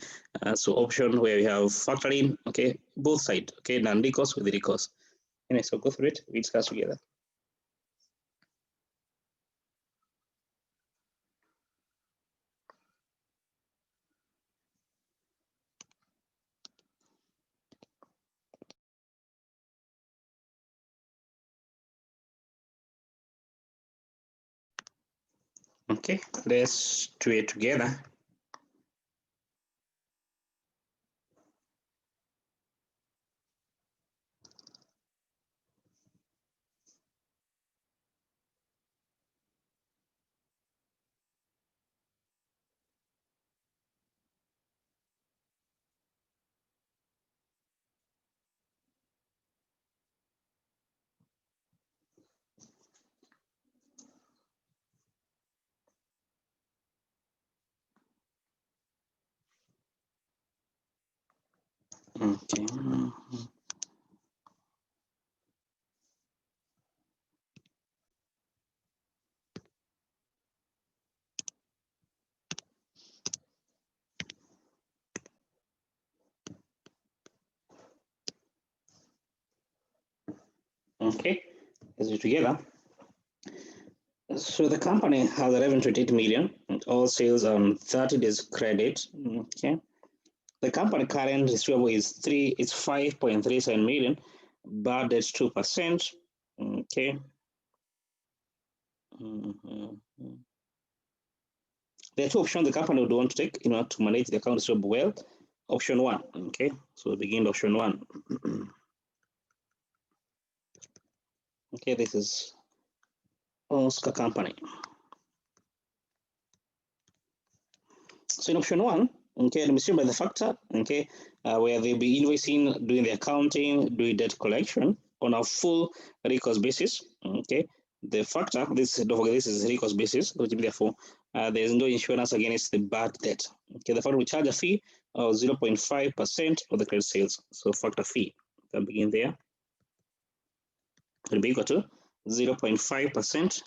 so option where we have factoring. Okay, both sides. Okay, non-recourse with the recourse. Anyway, so go through it, we discuss together. Okay, let's do it together. Okay. Okay, let's do it together. So the company has a revenue 28 million, and all sales on 30 days credit. Okay. The company current receivable is 5.37 million, bad debt 2%. Okay. There are 2 options the company would want to take in order to manage the account receivable well. Option 1. Okay. So begin option 1. Okay, this is Oscar Company. So in option 1, okay, I'm assuming by the factor, okay, where they'll be invoicing, doing the accounting, doing debt collection on a full recourse basis. Okay, the factor, don't forget this is recourse basis, which therefore there's no insurance against the bad debt. Okay, the factor will charge a fee of 0.5% of the credit sales. So factor fee can begin there. It will be equal to 0.5%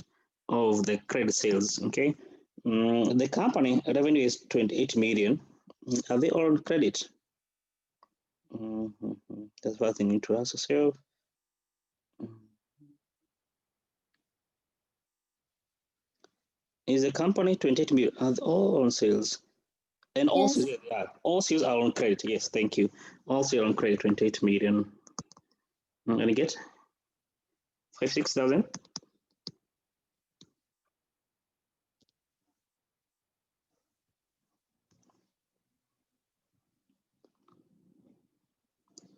of the credit sales. Okay. The company revenue is 28 million. Are they all on credit? That's what they need to ask yourself. Is the company 28 million? Are they all on sales? And all Yes. sales, yeah, all sales are on credit. Yes, thank you. All sales on credit, 28 million. And you get 6,000.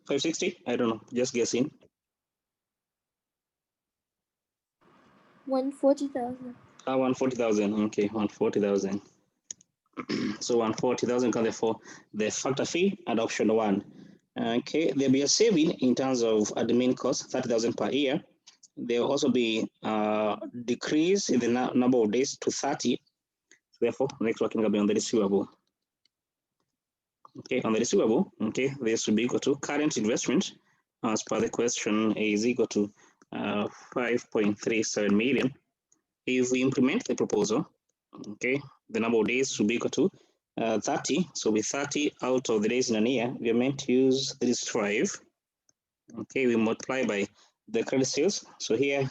$560? I don't know. Just guessing. 140,000. 140,000. Okay, 140,000. So 140,000 can therefore the factor fee and option 1. Okay, there'll be a saving in terms of admin costs, 30,000 per year. There will also be a decrease in the number of days to 30. Therefore, next working will be on the receivable. Okay, on the receivable, okay, this will be equal to current investment as per the question is equal to 5.37 million. If we implement the proposal, Okay, the number of days should be equal to 30. So with 30 out of the days in a year, we are meant to use 35. Okay, we multiply by the credit sales. So here,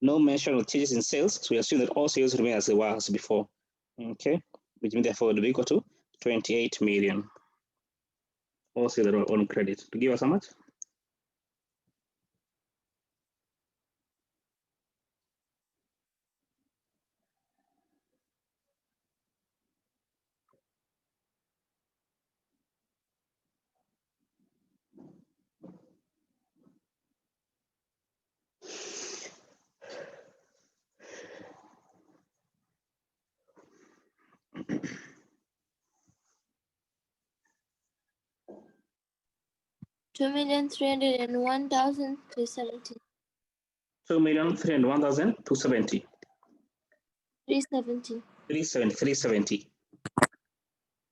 no mention of changes in sales. So we assume that all sales remain as they were as before. Okay, which means therefore it will be equal to 28 million. All sales that are on credit. To give us how much? $2,301,370. 2,301,270. 370. 370.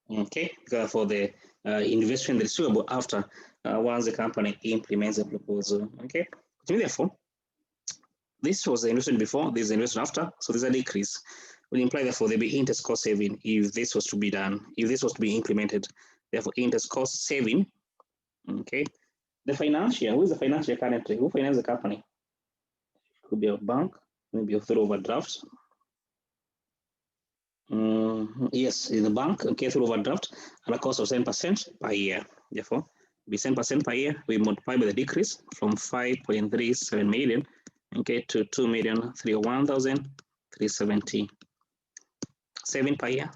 Okay, for the investment receivable after once the company implements the proposal. Okay, so therefore, this was the investment before, this is the investment after, so there's a decrease. Will imply therefore there'll be interest cost saving if this was to be done, if this was to be implemented. Therefore, interest cost saving. Okay, the financial, who is the financial currently? Who finances the company? Could be a bank, maybe through overdraft. Yes, in the bank, okay, through overdraft at a cost of 10% per year. Therefore, be 10% per year, we multiply by the decrease from 5.37 million, okay, to 2,301,370. Saving per year.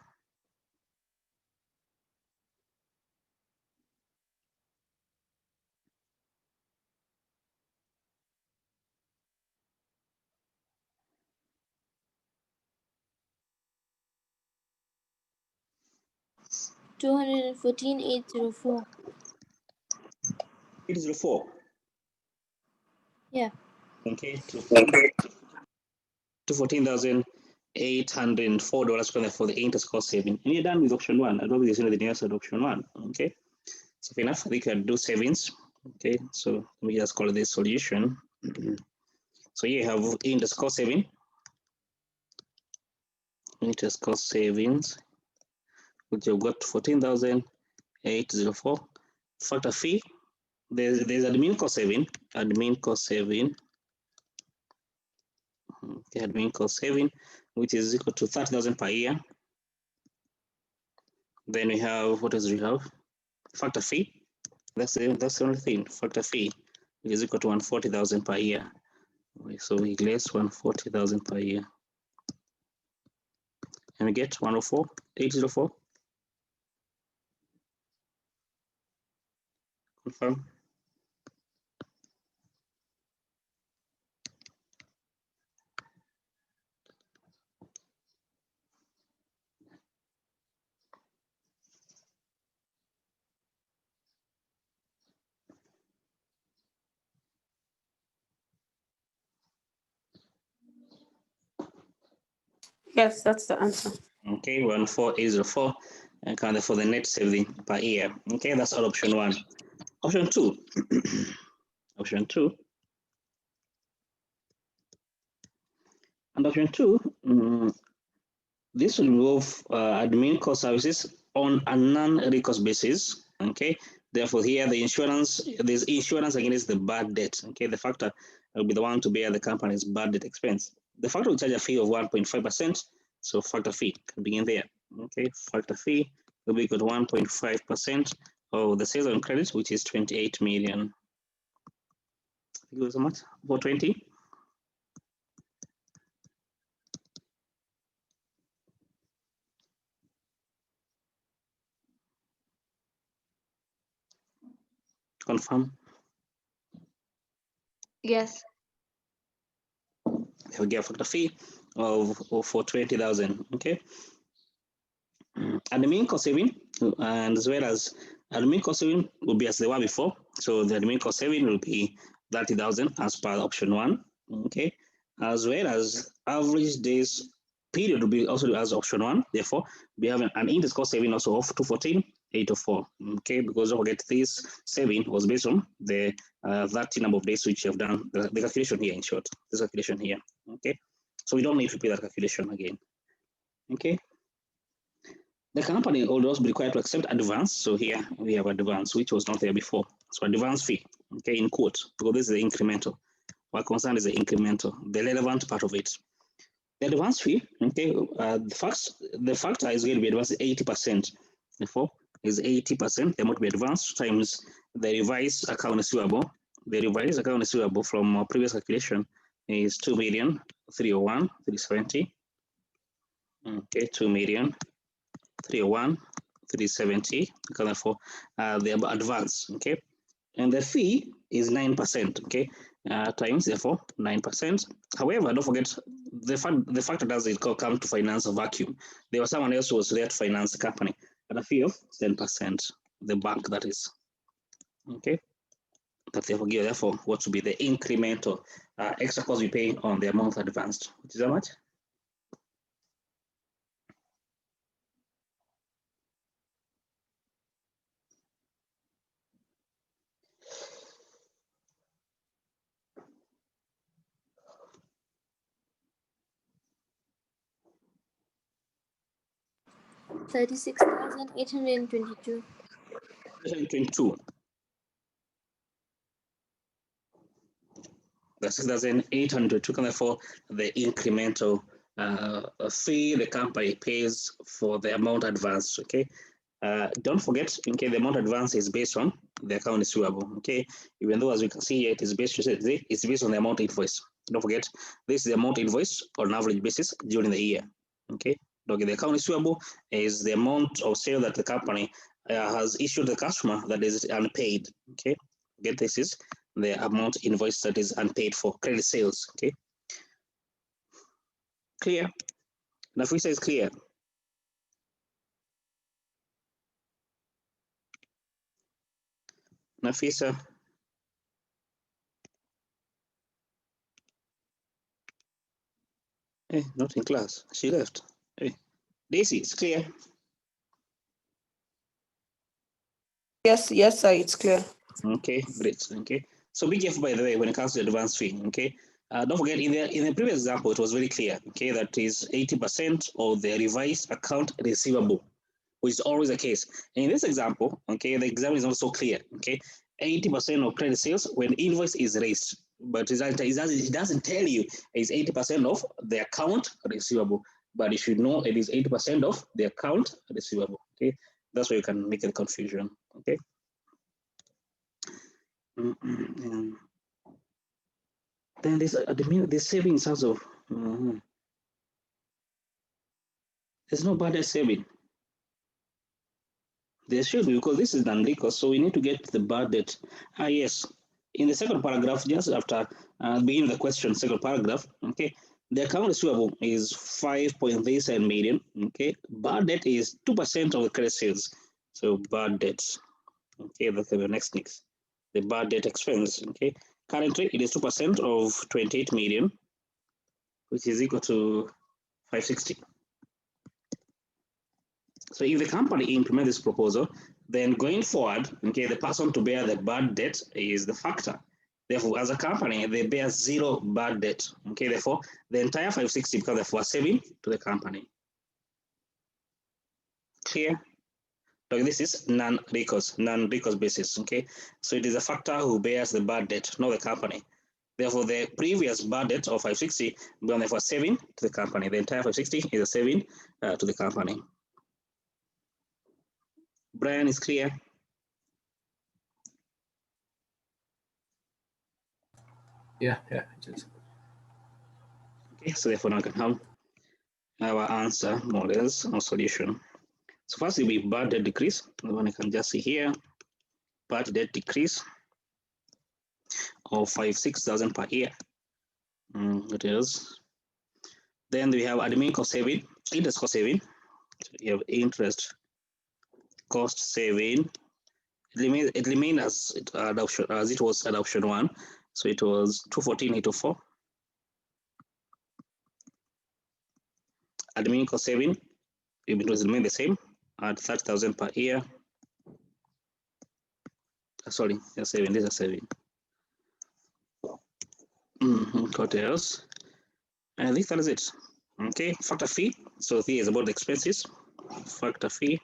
$214,804. 804. Yeah. Okay, to $14,804 for the interest cost saving. And you're done with option one. I don't think there's anything else at option one. Okay, so enough, we can do savings. Okay, so let me just call this solution. So you have interest cost saving. Interest cost savings, which you've got 14,804. Factor fee, there's admin cost saving, admin cost saving, okay, admin cost saving, which is equal to 30,000 per year. Then we have, what else we have? Factor fee, that's the only thing, factor fee, which is equal to 140,000 per year. So we less 140,000 per year. And we get 104,804. Confirm. Yes, that's the answer. Okay, 14804, and kind for the net saving per year. Okay, that's all option one. Option two. Option two. And option two, this will involve admin cost services on a non-recourse basis. Okay, therefore here the insurance, there's insurance against the bad debt. Okay, the factor will be the one to bear the company's bad debt expense. The factor will charge a fee of 1.5%. So factor fee can begin there. Okay, factor fee will be equal to 1.5% of the sales on credit, which is 28 million. Thank you so much. For 20. Confirm. Yes. We get factor fee of for 20,000. Okay. Admin cost saving, and as well as admin cost saving will be as they were before. So the admin cost saving will be 30,000 as per option one. Okay, as well as average days period will be also as option one. Therefore, we have an interest cost saving also of 214,804. Okay, because don't forget this saving was based on the 30 number of days which you have done the calculation here in short. This calculation here. Okay, so we don't need to repeat that calculation again. Okay. The company will also be required to accept advance. So here we have advance, which was not there before. So advance fee, okay, in quote, because this is the incremental. What concern is the incremental, the relevant part of it. The advance fee, okay, the factor is going to be advanced 80%. Therefore, is 80%. The amount to be advanced times the revised account receivable. The revised account receivable from our previous calculation is 2,301,370. Okay, 2,301,370. Therefore, the advance. Okay, and the fee is 9%. Okay, times therefore 9%. However, don't forget the factor doesn't come to finance a vacuum. There was someone else who was there to finance the company at a fee of 10%. The bank, that is. Okay, that therefore what would be the incremental extra cost we pay on the amount advanced, which is how much? $36,822. 22. The 6,802, therefore the incremental fee the company pays for the amount advanced. Okay, don't forget, okay, the amount advanced is based on the account receivable. Okay, even though as we can see here, it's based on the amount invoice. Don't forget, this is the amount invoice on an average basis during the year. Okay, okay, the account receivable is the amount of sale that the company has issued the customer that is unpaid. Okay, get this is the amount invoice that is unpaid for credit sales. Okay, clear? Nafisa is clear. Nafisa. Hey, not in class. She left. Hey, Daisy, it's clear. Yes, sir, it's clear. Okay, great. Okay, so be careful, by the way, when it comes to advance fee. Okay, don't forget in the previous example, it was very clear. Okay, that is 80% of the revised account receivable, which is always the case. And in this example, okay, the example is not so clear. Okay, 80% of credit sales when invoice is raised, but it doesn't tell you it's 80% of the account receivable, but you should know it is 80% of the account receivable. Okay, that's where you can make a confusion. Okay. Then this savings also. There's no bad debt saving. There should be, because this is non-recourse, so we need to get the bad debt. Yes, in the second paragraph, just after beginning the question, second paragraph, okay, the account receivable is 5.37 million. Okay, bad debt is 2% of the credit sales. So bad debt. Okay, that's the next. The bad debt expense. Okay, currently it is 2% of 28 million, which is equal to 560. So if the company implements this proposal, then going forward, okay, the person to bear the bad debt is the factor. Therefore, as a company, they bear zero bad debt. Okay, therefore, the entire 560 becomes therefore saving to the company. Clear? So this is non-recourse basis. Okay, so it is a factor who bears the bad debt, not the company. Therefore, the previous bad debt of 560 becomes therefore saving to the company. The entire 560 is a saving to the company. Brian is clear? Yeah, it is. Okay, so therefore now we can have our answer, more or less, or solution. So first it will be bad debt decrease. The one I can just see here, bad debt decrease of 5,000-6,000 per year. It is. Then we have admin cost saving, interest cost saving. So you have interest cost saving. It remained as it was at option 1. So it was 214,804. Admin cost saving, it was remain the same at 30,000 per year. Sorry, just saving. This is saving. What else? I think that is it. Okay, factor fee So here is about the expenses. Factor fee,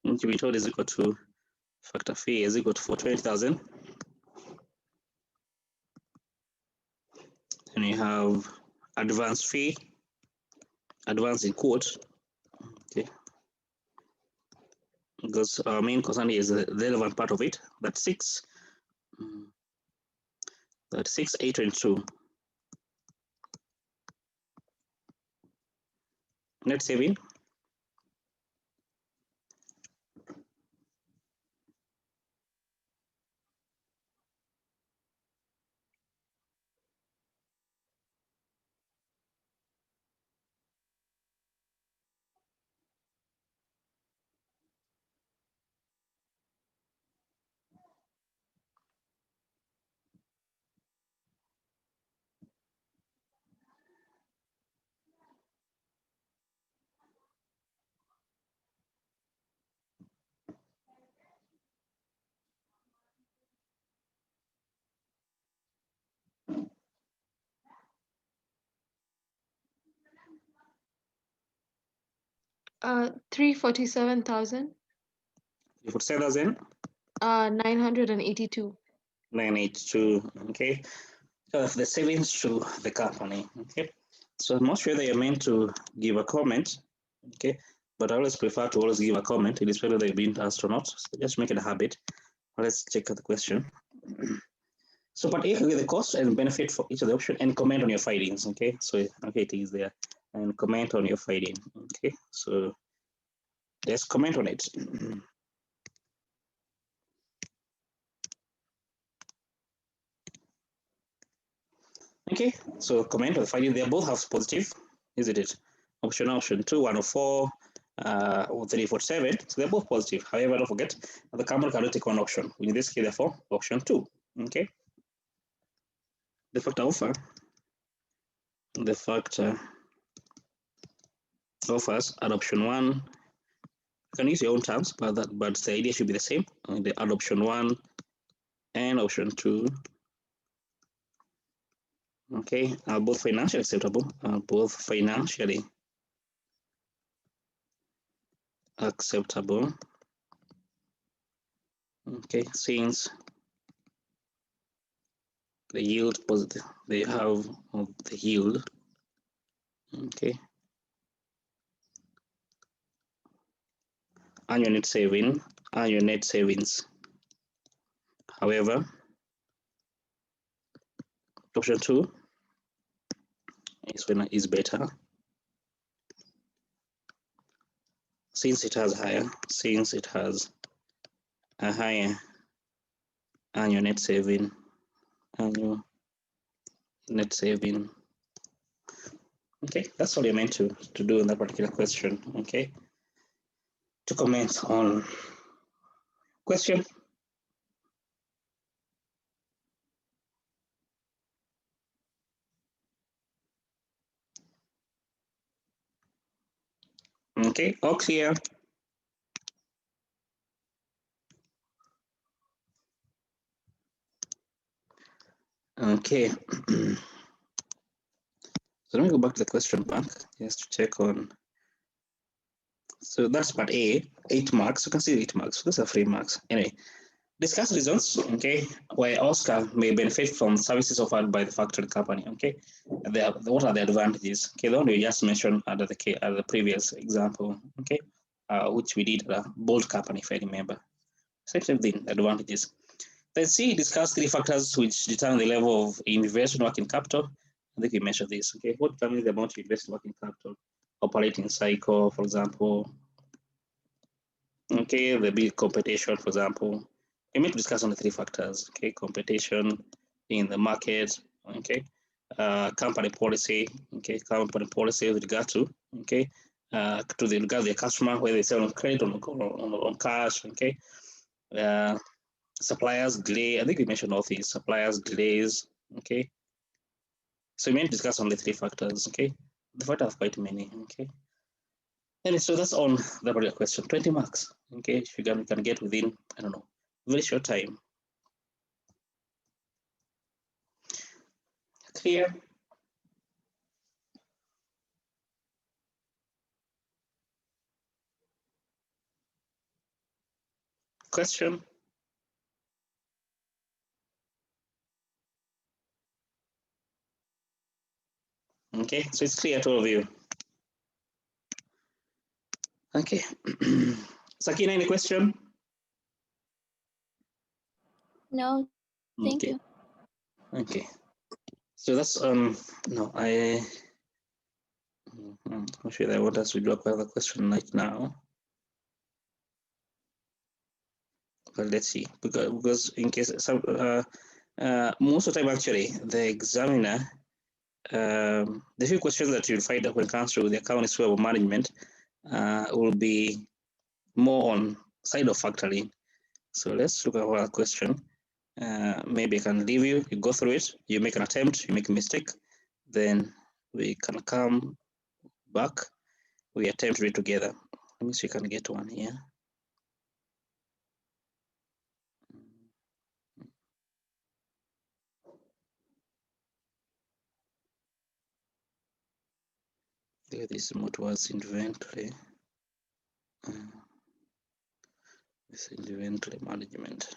which we told is equal to factor fee is equal to for 20,000. And you have advance fee, advance in quote, okay, because our main concern is the relevant part of it. That's 6,822. Net saving, Uh, 347,000. 47,000. 982. 982. Okay, so the savings to the company. Okay, so I'm not sure that you're meant to give a comment. Okay, but I always prefer to always give a comment, irrespective whether you've been asked or not. So just make it a habit. Let's check out the question. So part A, calculate the cost and benefit for each of the option and comment on your findings. Okay, so okay, it is there, and comment on your finding. Okay, so let's comment on it. Okay, so comment on the finding. They both have positive, isn't it? Option 2, 104, or 347. So they're both positive. However, don't forget the company cannot take one option. In this case, therefore, option 2. Okay. The factor offer. The factor offers at option 1. You can use your own terms, but the idea should be the same. The add option 1 and option 2. Okay, are both financially acceptable. Both financially acceptable. Okay, since the yield positive, they have the yield. Okay, annual net savings. However, option 2 is better since it has a higher annual net saving. Okay, that's all you're meant to do in that particular question. Okay, to comment on question. Okay, all clear. Okay. So let me go back to the question bank just to check on. So that's part A, 8 marks. You can see 8 marks. Those are 3 marks. Anyway, discuss reasons, okay, why Oscar may benefit from services offered by the factory company, okay. What are the advantages? Okay, the one we just mentioned at the previous example, okay, which we did at a bold company, if I remember. Same thing, advantages. Then C, discuss 3 factors which determine the level of investment working capital. I think we mentioned this, okay. What determines the amount of investment working capital? Operating cycle, for example. Okay, the big competition, for example. We need to discuss on the 3 factors, okay, competition in the market, okay, company policy, okay, company policy with regard to, okay, to the regard of the customer, whether they sell on credit or on cash, okay, suppliers delay. I think we mentioned all these suppliers delays, okay. So we need to discuss on the 3 factors, okay. The factors have quite many, okay. And so that's on the particular question. 20 marks, okay. If you can get within, I don't know, very short time. Clear? Question? Okay, so it's clear to all of you. Okay. Sakina, any question? No, thank Okay. you. Okay. So that's no, I'm sure I want us to drop another question right now. But let's see, because in case some most of the time actually the examiner the few questions that you'll find when it comes to the account receivable management will be more on side of factoring. So let's look at our question. Maybe I can leave you, you go through it, you make an attempt, you make a mistake, then we can come back, we attempt to read together. Let me see if we can get one here. This mode was inventory. This inventory management.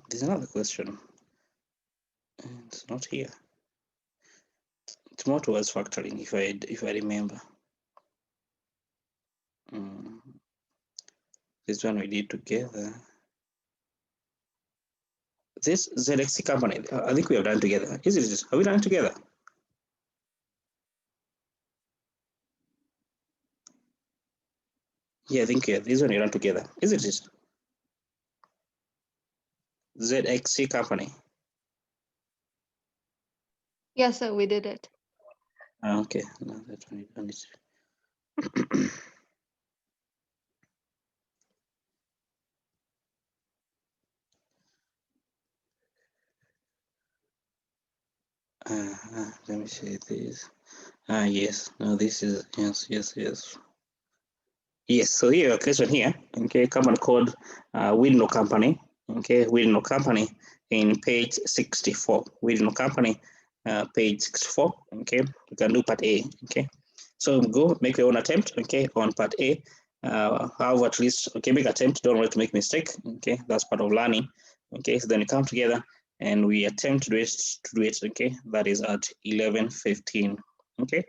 There's another question. It's not here. It's more towards factoring, if I remember. This one we did together. This ZXC company, I think we have done together. Is it? Have we done together? Yeah, I think this one we done together. Is it? ZXC company. Yes, sir, we did it. Okay, no, that one we done it. Let me see this. Yes, no, this is, yes. Yes, so here, a question here, okay, company called Window Company, okay, Window Company in page 64, Window Company, page 64, okay, you can do part A, okay. So go make your own attempt, okay, on part A, have at least, okay, make attempt, don't want to make mistake, okay, that's part of learning, okay, so then you come together and we attempt to do it, okay, that is at 11:15, okay.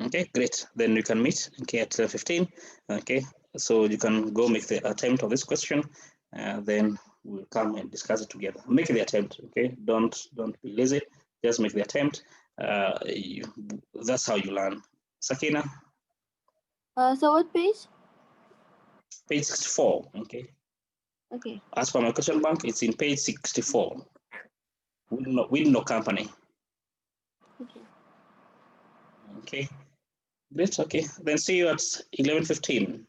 Okay, great. Then you can meet, okay, at 15. Okay, so you can go make the attempt of this question, then we'll come and discuss it together. Make the attempt, okay? Don't be lazy. Just make the attempt. That's how you learn. Sakina, So what page? page 64. Okay. Okay. As for my question bank, it's in page 64. Window Company. Okay. Okay. Great. Okay. Then see you at 11:15.